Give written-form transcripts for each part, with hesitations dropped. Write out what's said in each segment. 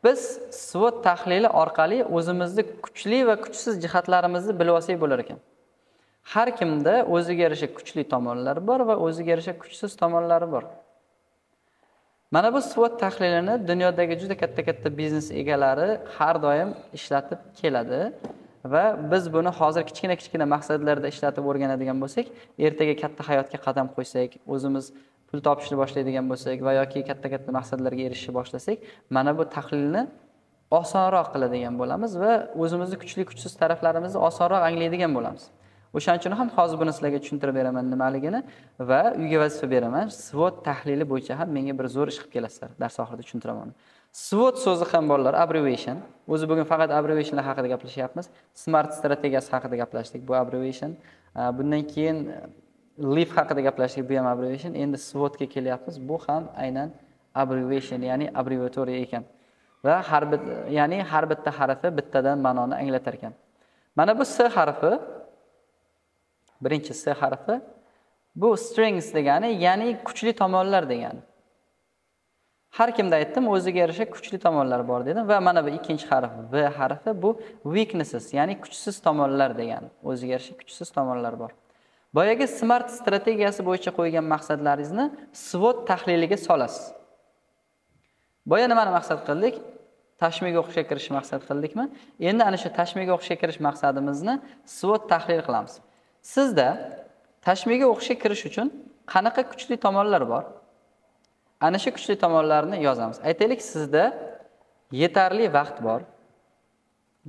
Biz SWOT tahlili orqali o'zimizni kuchli va kuchsiz jihatlarimizni bilib olsak bo'lar ekan. Har kimda o'ziga yarasha kuchli tomonlari bor va o'ziga yarasha kuchsiz tomonlari bor. Mana bu SWOT tahlilini dunyodagi juda katta biznes egalari har doim ishlatib keladi va biz buni hozir kichkina maqsadlarda ishlatib o'rganadigan bo'lsak, ertaga katta hayotga qadam qo'ysak, o'zimiz pul topishni boshlaydigan bo'lsak va yoki katta maqsadlarga erishishni boshlasak, mana bu tahlilni osonroq qiladigan bo'lamiz va o'zimizni kuchli kuchsiz taraflarimizni osonroq anglaydigan bo'lamiz. O'shaning uchun ham hozir buni sizlarga tushuntirib beraman nimaligini va uyga vazifa beraman. SWOT tahlili bo'yicha ham menga bir zo'r ish qilib kelasizlar. Dars oxirida tushuntiraman. SWOT so'zi ham bolalar, abbreviation. O'zi bugun faqat abbreviationlar haqida gaplashyapmiz. Smart strategiyasi haqida gaplashdik, bu abbreviation. Bundan keyin LEAF haqida gaplashdik, bu ham abbreviation. Endi SWOT ga kelyapmiz. Bu ham aynan abbreviation, ya'ni abbreviatoriya ekan. Va har bitta harfi bittadan ma'noni anglatar ekan. Mana bu S harfi, birinchi S harfi bu strengths degani, ya'ni kuchli tomonlar degani. Har kimda aytdim, o'ziga yarasha kuchli tomonlar bor dedim va mana bu ikkinchi harf V harfi bu weaknesses, ya'ni kuchsiz tomonlar degani. O'ziga yarasha kuchsiz tomonlar bor. Boyagi smart strategiyasi bo'yicha qo'ygan maqsadlaringizni SWOT tahliliga solasiz. Boya nimani maqsad qildik? Tashmiga o'qishga kirish maqsad qildikmi? Endi ana shu tashmiga o'qishga kirish maqsadimizni SWOT tahlil qilamiz. Sizda tashmiga o'qishga kirish uchun qanaqa kuchli tomonlar bor? Ana shu kuchli tomonlarni yozamiz. Aytaylik, sizda yetarli vaqt bor.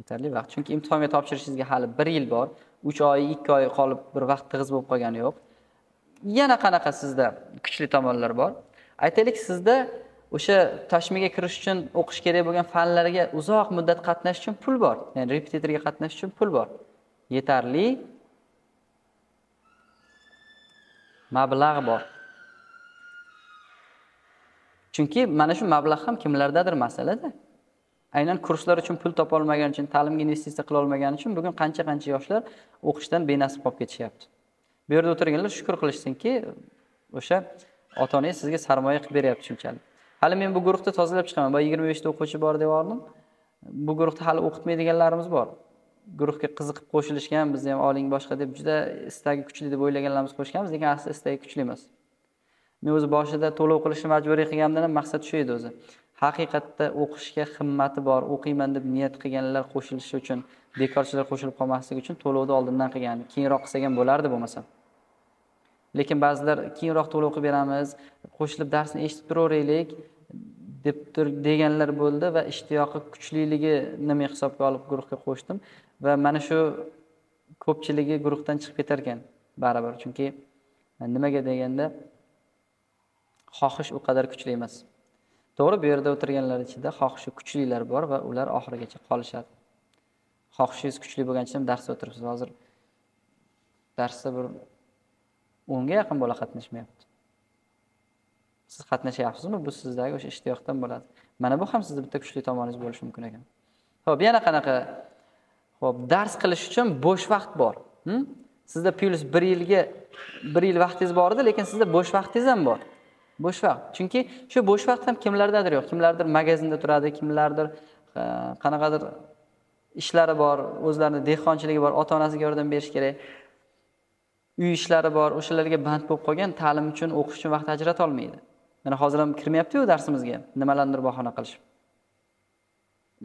Yetarli vaqt. Chunki imtihonga topshirishingizga hali 1 yil bor. 3 oy, 2 oy qolib bir vaqt tig'iz bo'lib qolgani yo'q. Yana qanaqa sizda kuchli tomonlar bor? Aytaylik, sizda o'sha tashmiga kirish uchun o'qish kerak bo'lgan fanlarga uzoq muddat qatnashish uchun pul bor. Ya'ni repetitorga qatnashish uchun pul bor. Yetarli mablag' bor. Chunki mana shu mablag' ham kimlardadir masalada. Aynan kurslar uchun pul topa olmagan uchun, ta'limga investitsiya qila olmagan uchun bugun qancha yoshlar o'qishdan benasib qolib ketishyapti. Bu yerda o'tirganlar shukr qilishsinki, o'sha ota-onangiz sizga sarmoya qilib beryapti shunchalik. Hali men bu guruhda tozalab chiqaman. Boya 25 ta o'quvchi bor deb oldim. Bu guruhda hali o'qitmaydiganlarimiz bor. Guruhga qiziqib qo'shilishgan, bizni ham oling boshqa deb juda istagi kuchli deb o'ylaganlarimiz qo'shganmiz, lekin aslida istagi kuchli emas. Men o'zi boshida to'lov qilishni majburiy qilganimdan ham maqsad shu edi o'zi. Haqiqatda o'qishga himmati bor, o'qiyman deb niyat qilganlar qo'shilishi uchun, bekorchilar qo'shilib qolmasligi uchun to'lovni oldindan qilgan. Keyinroq qilsak ham bo'lardi bo'lmasa. Lekin ba'zilar keyinroq to'lov qilib beramiz, qo'shilib darsni eshitib turaveraylik deb deganlar bo'ldi va ishtiyoqi kuchliligini men hisobga olib guruhga qo'shdim va mana shu ko'pchiligi guruhdan chiqib ketar ekan baribir. Chunki nimaga deganda xohish u qadar kuchli emas. To'g'ri, bu yerda o'tirganlar ichida xohishi kuchlilar bor va ular oxirigacha qolishadi. Xohishingiz kuchli bo'lgancha ham darsda o'tiribsiz. Hozir darsda bir 10 ga yaqin bola qatnashmayapti. Siz qatnashyapsizmi? Bu sizdagi o'sha ishtiyoqdan bo'ladi. Mana bu ham sizning bitta kuchli tomoningiz bo'lishi mumkin ekan. Xo'p, yana qanaqa? Xo'p, dars qilish uchun bo'sh vaqt bor. Sizda plus 1 yil vaqtingiz bor edi, lekin sizda bo'sh vaqtingiz ham bor. Bo'sh vaqt. Chunki shu bo'sh vaqt ham kimlardadir yo'q. Kimlardir magazinda turadi, kimlardir qanaqadir ishlari bor, o'zlarining dehqonchiligi bor, ota-onasiga yordam berish kerak. Uy ishlari bor, o'shalarga band bo'lib qolgan, ta'lim uchun, o'qish uchun vaqt ajrata olmaydi. Mana hozir ham kirmayapti-ku darsimizga, nimalardir bahona qilishib.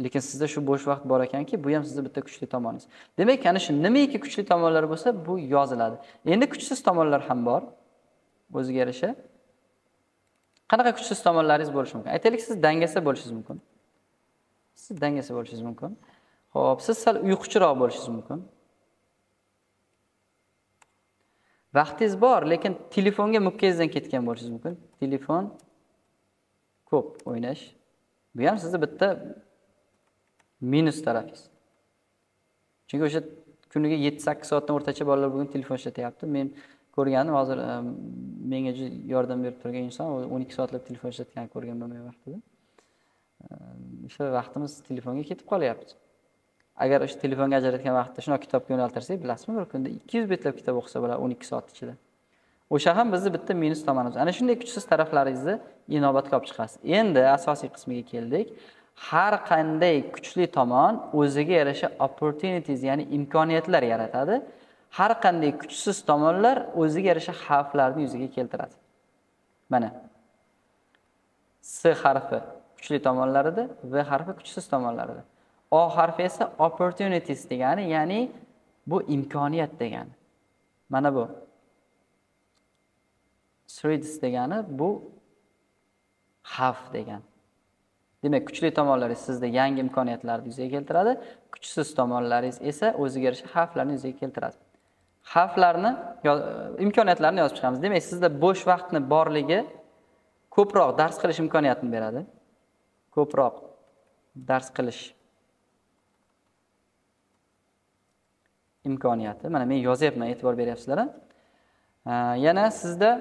Lekin sizda shu bo'sh vaqt bor ekanki, bu ham sizning bitta kuchli tomoningiz. Demak, ana shu nimaiki kuchli tomonlar bo'lsa, bu yoziladi. Endi kuchsiz tomonlar ham bor. O'ziga yarasha. Qanaqa kuchsiz tomonlaringiz bo'lishi mumkin? Aytaylik, siz dangasa bo'lishingiz mumkin. Siz dangasa bo'lishingiz mumkin. Xo'p, siz sal uyquchiroq bo'lishingiz mumkin. Vaqtingiz bor, lekin telefonga mukkangizdan ketgan bo'lishingiz mumkin. Telefon ko'p o'ynash. Bu ham sizning bitta minus tarafingiz. Chunki o'sha kuniga 7-8 soatdan o'rtacha bolalar bugun telefon ishlatyapti. Men ko'rganim, hozir menga yordam berib turgan inson 12 soatlab telefon ishlatgan ko'rganman men vaqtida. O'sha vaqtimiz telefonga ketib qolyapti. Agar o'sha telefonga ajratgan vaqtda shuna kitobga yo'naltirsak, bilasizmi, bir kunda 200 betlab kitob o'qisa bo'ladi 12 soat ichida. O'sha ham bizni bitta minus tomonimiz. Ana shunday kuchsiz taraflaringizni inobatga olib chiqasiz. Endi asosiy qismiga keldik. Har qanday kuchli tomon o'ziga yarasha opportunities, ya'ni imkoniyatlar yaratadi. Har qanday kuchsiz tomonlar o'ziga yarasha xavflarni yuzaga keltiradi. Mana S harfi kuchli tomonlarida, V harfi kuchsiz tomonlarida. O harfi esa opportunities degani, ya'ni bu imkoniyat degani. Mana bu. Threats degani bu xavf degani. Demak, kuchli tomonlaringiz sizda yangi imkoniyatlarni yuzaga keltiradi, kuchsiz tomonlaringiz esa o'ziga yarasha xavflarni yuzaga keltiradi. Xavflarni, imkoniyatlarni yozib chiqamiz. Demak, sizda bo'sh vaqtni borligi ko'proq dars qilish imkoniyatini beradi. Ko'proq dars qilish imkoniyati. Mana men yozyapman, e'tibor beryapsizlar. Yana sizda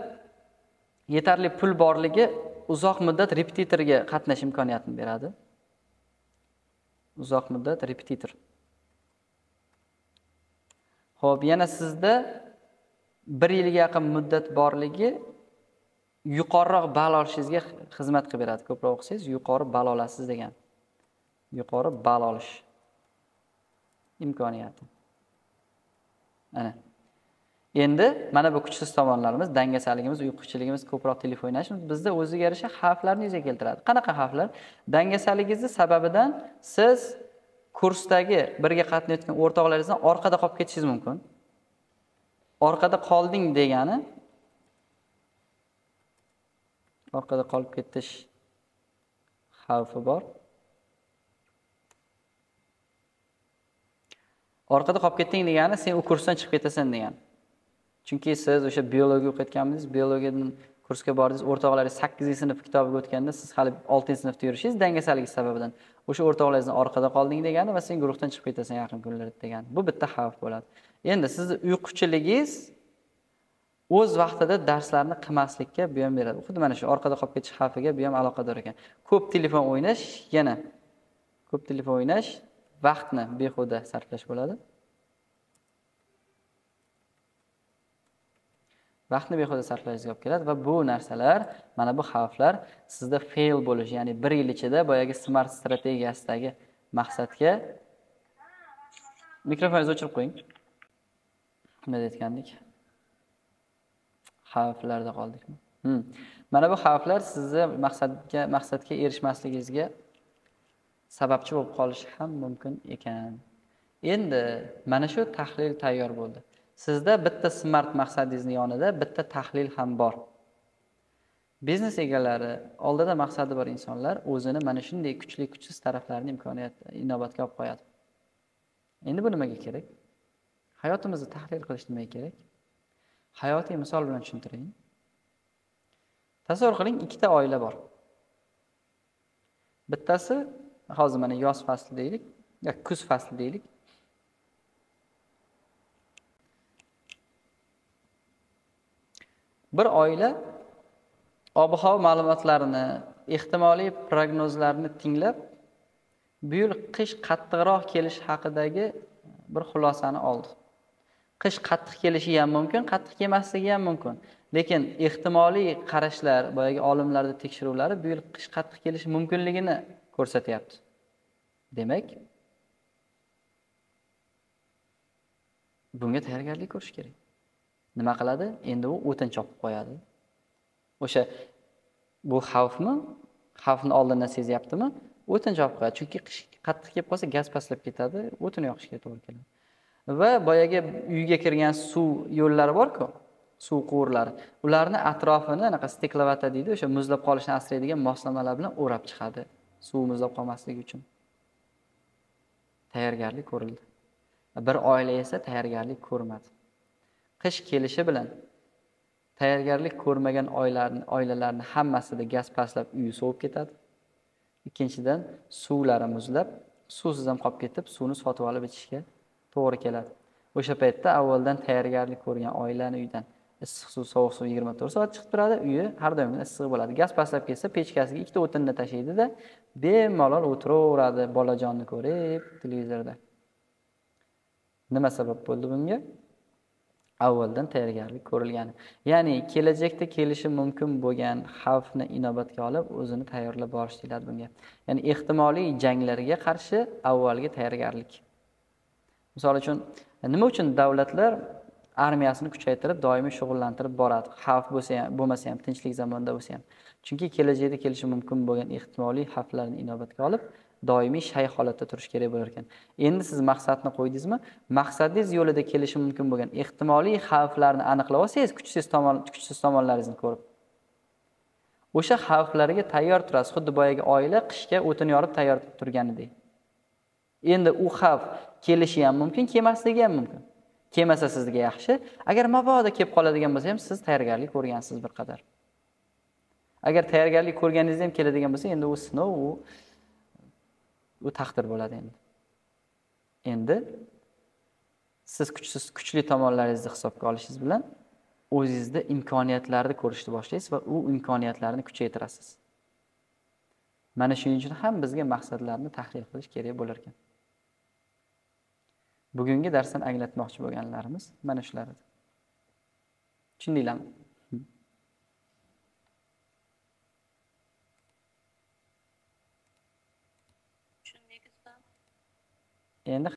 yetarli pul borligi uzoq muddat repetitorga qatnash imkoniyatini beradi. Uzoq muddat repetitor. Xo'p, yana sizda 1 yilga yaqin muddat borligi yuqoriroq ball olishingizga xizmat qilib beradi. Ko'proq o'qisangiz yuqori ball olasiz degan. Yuqori ball olish imkoniyati. Ana. Endi mana bu kuchsiz tomonlarimiz, dangasaligimiz, uyquchiligimiz, ko'proq telefon o'ynashimiz bizda o'ziga yarasha xavflarni yuzaga keltiradi. Qanaqa xavflar? Dangasaligingiz sababidan siz kursdagi birga qatnayotgan o'rtoqlaringizdan orqada qolib ketishingiz mumkin. Orqada qolding degani orqada qolib ketish xavfi bor. Orqada qolib ketding degani sen u kursdan chiqib ketasan degani. Chunki siz o'sha biologiya o'qiyotganmisiz, biologiyadan kursga bordingiz, o'rtoqlaringiz 8-sinf kitobiga o'tganda siz hali 6-sinfda yurishingiz dangasaligingiz sababidan o'sha o'rtoqlaringizdan orqada qolding degani va sen guruhdan chiqib ketasan yaqin kunlarda degani. Bu bitta xavf bo'ladi. Endi sizning uyquchiligingiz o'z vaqtida darslarni qilmaslikka bu ham beradi. Xuddi mana shu orqada qolib ketish xavfiga bu ham aloqador ekan. Ko'p telefon o'ynash, yana ko'p telefon o'ynash vaqtni behuda sarflash bo'ladi. Vaqtni behuda sarflashga olib keladi va bu narsalar, mana bu xavflar sizda fail bo'lish, ya'ni 1 yil ichida boyagi smart strategiyasidagi maqsadga mikrofoningizni o'chirib qo'ying. Nima aytgandik? Xavflarda qoldikmi? Mana bu xavflar sizni maqsadga erishmasligingizga sababchi bo'lib qolishi ham mumkin ekan. Endi mana shu tahlil tayyor bo'ldi. Sizda bitta smart maqsadingizning yonida bitta tahlil ham bor. Biznes egalari, oldida maqsadi bor insonlar o'zini mana shunday kuchli kuchsiz taraflarini inobatga olib qo'yadi. Endi bu nimaga kerak? Hayotimizni tahlil qilish nimaga kerak? Hayotiy misol bilan tushuntiring. Tasavvur qiling, ikkita oila bor. Bittasi hozir mana yoz fasli deylik, yoki kuz fasli deylik. Bir oila ob-havo ma'lumotlarini, ehtimoliy prognozlarni tinglab, bu yil qish qattiqroq kelishi haqidagi bir xulosani oldi. Qish qattiq kelishi ham mumkin, qattiq kelmasligi ham mumkin. Lekin ehtimoliy qarashlar, boyagi olimlarning tekshiruvlari bu yil qish qattiq kelishi mumkinligini ko'rsatyapti. Demak, bunga tayyorgarlik ko'rish kerak. Nima qiladi? Endi u o'tin chopib qo'yadi. O'sha bu xavfmi? Xavfni oldindan sezyaptimi? O'tin chopib qo'yadi. Chunki qish qattiq kelib qolsa gaz pastlab ketadi, o'tin yoqishga to'g'ri keladi. Va boyagi uyga kirgan suv yo'llari bor-ku, suv quvurlari. Ularni atrofini anaqa steklovata deydi, o'sha muzlab qolishni asraydigan moslamalar bilan o'rab chiqadi, suv muzlab qolmasligi uchun. Tayyorgarlik ko'rildi. Bir oila esa tayyorgarlik ko'rmadi. Qish kelishi bilan tayyorgarlik ko'rmagan oilalarning hammasida gaz pastlab uyi sovib ketadi. Ikkinchidan suvlari muzlab, suvsiz ham qolib ketib, suvni sotib olib ichishga to'g'ri keladi. O'sha paytda avvaldan tayyorgarlik ko'rgan oilani uydan issiq suv, sovuq suv 24 soat chiqib turadi, uyi har doim issiq bo'ladi. Gaz pastlab ketsa, pechkasiga ikkita o'tinni tashlaydida, bemalol o'tiraveradi, bolajonni ko'rib televizorda. Nima sabab bo'ldi bunga? avvaldan tayyorgarlik ko'rilgani. Ya'ni kelajakda kelishi mumkin bo'lgan xavfni inobatga olib, o'zini tayyorlab borish deyiladi bunga. Ya'ni ehtimoliy janglarga qarshi avvalgi tayyorgarlik. Misol uchun, nima uchun davlatlar armiyasini kuchaytirib, doimiy shug'ullantirib boradi? Xavf bo'lsa ham, bo'lmasa ham, tinchlik zamonida bo'lsa ham. Chunki kelajakda kelishi mumkin bo'lgan ehtimoliy xavflarni inobatga olib, doimiy shay holatda turish kerak bo'lar ekan. Endi siz maqsadni qo'ydingizmi? Maqsadingiz yo'lida kelishi mumkin bo'lgan ehtimoliy xavflarni aniqlab olsangiz, kuchsiz tomonlaringizni ko'rib, o'sha xavflarga tayyor turasiz. Xuddi boyagi oila qishga o'tin yorib tayyor turganidek. Endi u xavf kelishi ham mumkin, kelmasligi ham mumkin. Kelmasa sizga yaxshi, agar mabodo kelib qoladigan bo'lsa ham siz tayyorgarlik ko'rgansiz bir qadar. Agar tayyorgarlik ko'rganingizda ham keladigan bo'lsa, endi u sinov, u taqdir bo'ladi endi. Endi siz kuchli tomonlaringizni hisobga olishingiz bilan o'zingizda imkoniyatlarni ko'rishni boshlaysiz va u imkoniyatlarni kuchaytirasiz. Mana shuning uchun ham bizga maqsadlarni tahlil qilish kerak bo'lar ekan. Bugungi darsdan anglatmoqchi bo'lganlarimiz mana shular edi. Tushundinglarmi? Endi